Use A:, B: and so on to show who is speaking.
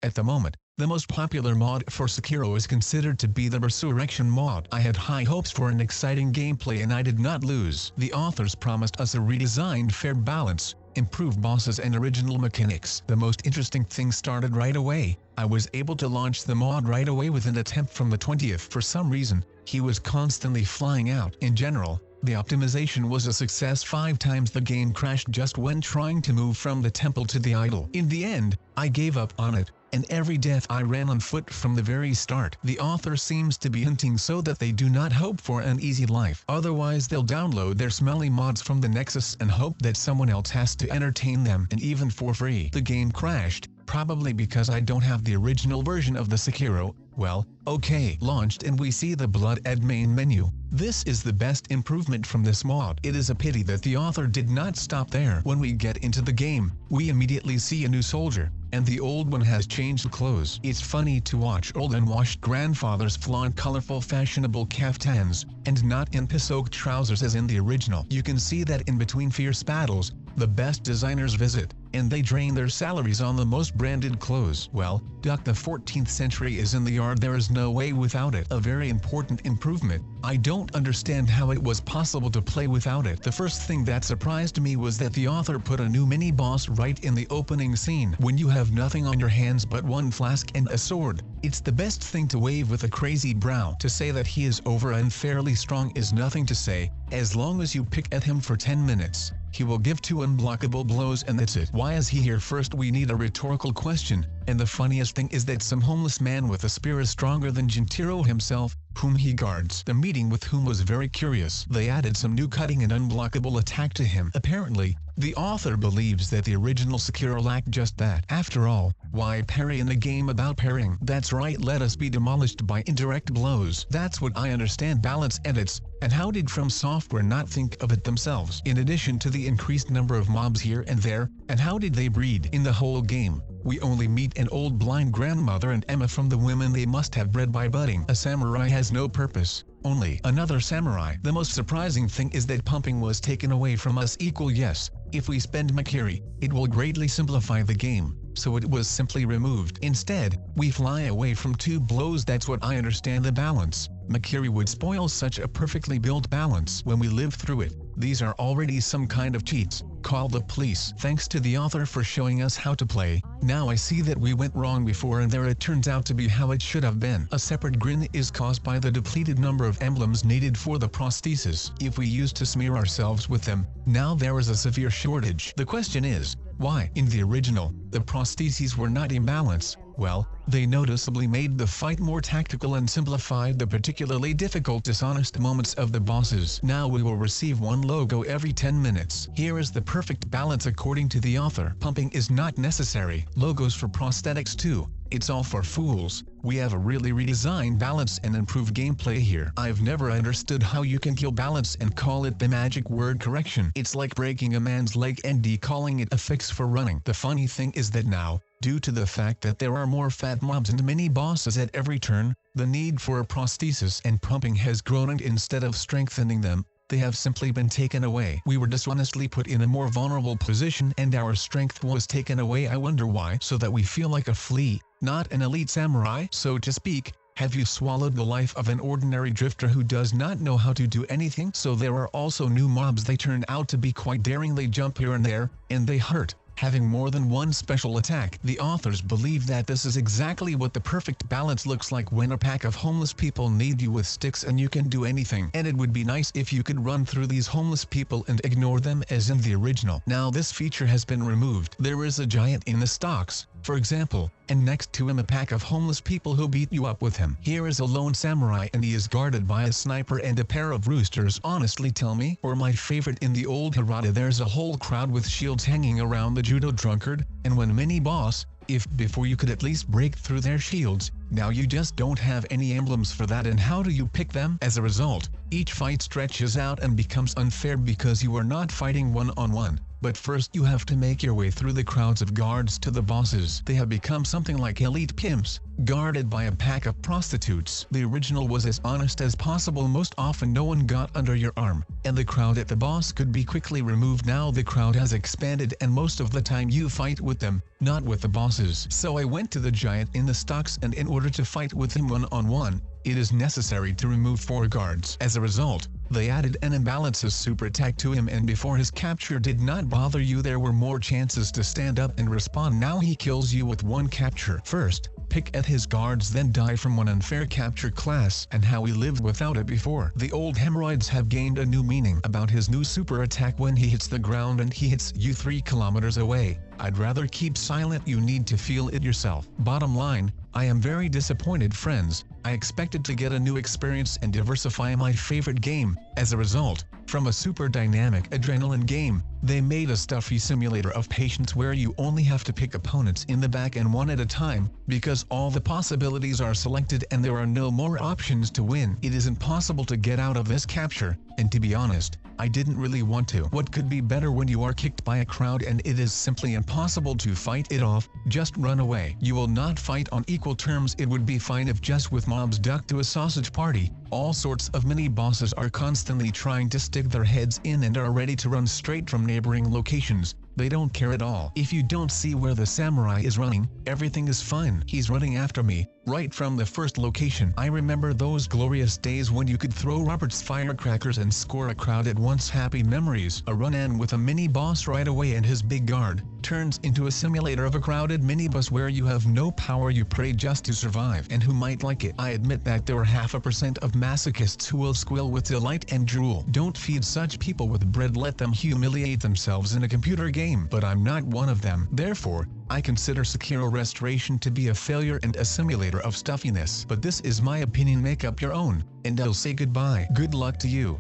A: At the moment, the most popular mod for Sekiro is considered to be the Resurrection mod. I had high hopes for an exciting gameplay and I did not lose. The authors promised us a redesigned fair balance, improved bosses and original mechanics. The most interesting thing started right away. I was able to launch the mod right away with an attempt from the 20th. For some reason, he was constantly flying out. In general, the optimization was a success. 5 times the game crashed just when trying to move from the temple to the idol. In the end, I gave up on it, and every death I ran on foot from the very start. The author seems to be hinting so that they do not hope for an easy life. Otherwise they'll download their smelly mods from the Nexus and hope that someone else has to entertain them, and even for free. The game crashed, probably because I don't have the original version of the Sekiro. Well, okay. Launched and we see the Blood Ed main menu. This is the best improvement from this mod. It is a pity that the author did not stop there. When we get into the game, we immediately see a new soldier, and the old one has changed clothes. It's funny to watch old unwashed grandfathers flaunt colorful fashionable kaftans, and not in piss-soaked trousers as in the original. You can see that in between fierce battles, the best designers visit, and they drain their salaries on the most branded clothes. Well, duck, the 14th century is in the yard. There is no way without it. A very important improvement. I don't understand how it was possible to play without it. The first thing that surprised me was that the author put a new mini-boss right in the opening scene. When you have nothing on your hands but one flask and a sword, it's the best thing to wave with a crazy brow. To say that he is over and fairly strong is nothing to say. As long as you pick at him for 10 minutes, he will give 2 unblockable blows and that's it. Why is he here first? We need a rhetorical question, and the funniest thing is that some homeless man with a spear is stronger than Gentiro himself, whom he guards. The meeting with whom was very curious. They added some new cutting and unblockable attack to him. Apparently, the author believes that the original Sekiro lacked just that. After all, why parry in a game about parrying? That's right, let us be demolished by indirect blows. That's what I understand balance edits. And how did From Software not think of it themselves? In addition to the increased number of mobs here and there, and how did they breed? In the whole game, we only meet an old blind grandmother and Emma from the women they must have bred by budding. A samurai has no purpose, only another samurai. The most surprising thing is that pumping was taken away from us. Yes, if we spend Makiri, it will greatly simplify the game, so it was simply removed. Instead, we fly away from 2 blows. That's what I understand the balance. Makiri would spoil such a perfectly built balance when we live through it. These are already some kind of cheats. Call the police. Thanks to the author for showing us how to play. Now I see that we went wrong before and there it turns out to be how it should have been. A separate grin is caused by the depleted number of emblems needed for the prosthesis. If we used to smear ourselves with them, now there is a severe shortage. The question is, why? In the original, the prostheses were not in balance. Well, they noticeably made the fight more tactical and simplified the particularly difficult dishonest moments of the bosses. Now we will receive 1 logo every 10 minutes. Here is the perfect balance according to the author. Pumping is not necessary. Logos for prosthetics too. It's all for fools. We have a really redesigned balance and improved gameplay here. I've never understood how you can kill balance and call it the magic word correction. It's like breaking a man's leg and calling it a fix for running. The funny thing is that now, due to the fact that there are more fat mobs and mini-bosses at every turn, the need for a prosthesis and pumping has grown, and instead of strengthening them, they have simply been taken away. We were dishonestly put in a more vulnerable position and our strength was taken away. I wonder why. So that we feel like a flea, not an elite samurai, so to speak. Have you swallowed the life of an ordinary drifter who does not know how to do anything? So there are also new mobs. They turn out to be quite daring. They jump here and there, and they hurt, having more than one special attack. The authors believe that this is exactly what the perfect balance looks like when a pack of homeless people need you with sticks and you can do anything. And it would be nice if you could run through these homeless people and ignore them as in the original. Now this feature has been removed. There is a giant in the stocks, for example, and next to him a pack of homeless people who beat you up with him. Here is a lone samurai and he is guarded by a sniper and a pair of roosters. Honestly, tell me, or my favorite in the old Harada, there's a whole crowd with shields hanging around the judo drunkard, and when mini-boss, if before you could at least break through their shields, now you just don't have any emblems for that. And how do you pick them? As a result, Each fight stretches out and becomes unfair because you are not fighting one-on-one. But first you have to make your way through the crowds of guards to the bosses. They have become something like elite pimps, guarded by a pack of prostitutes. The original was as honest as possible. Most often no one got under your arm, and the crowd at the boss could be quickly removed. Now the crowd has expanded and most of the time you fight with them, not with the bosses. So I went to the giant in the stocks, and in order to fight with him one-on-one, it is necessary to remove 4 guards. As a result, they added an imbalances super attack to him, and before his capture did not bother you, there were more chances to stand up and respond. Now he kills you with 1 capture. First, pick at his guards, then die from one unfair capture class, and how we lived without it before. The old hemorrhoids have gained a new meaning about his new super attack when he hits the ground and he hits you 3 kilometers away. I'd rather keep silent. You need to feel it yourself. Bottom line, I am very disappointed, friends. I expected to get a new experience and diversify my favorite game. As a result, from a super dynamic adrenaline game, they made a stuffy simulator of patience where you only have to pick opponents in the back and one at a time, because all the possibilities are selected and there are no more options to win. It is impossible to get out of this capture, and to be honest, I didn't really want to. What could be better when you are kicked by a crowd and it is simply impossible to fight it off? Just run away. You will not fight on equal terms. It would be fine if just with mobs duck to a sausage party. All sorts of mini bosses are constantly trying to stick their heads in and are ready to run straight from neighboring locations. They don't care at all. If you don't see where the samurai is running, everything is fine. He's running after me, right from the first location. I remember those glorious days when you could throw Robert's firecrackers and score a crowd at once. Happy memories. A run-in with a mini-boss right away and his big guard turns into a simulator of a crowded minibus where you have no power, you pray just to survive. And who might like it? I admit that there are 0.5% of masochists who will squeal with delight and drool. Don't feed such people with bread. Let them humiliate themselves in a computer game. But I'm not one of them. Therefore, I consider Sekiro Restoration to be a failure and a simulator of stuffiness. But this is my opinion. Make up your own, and I'll say goodbye. Good luck to you.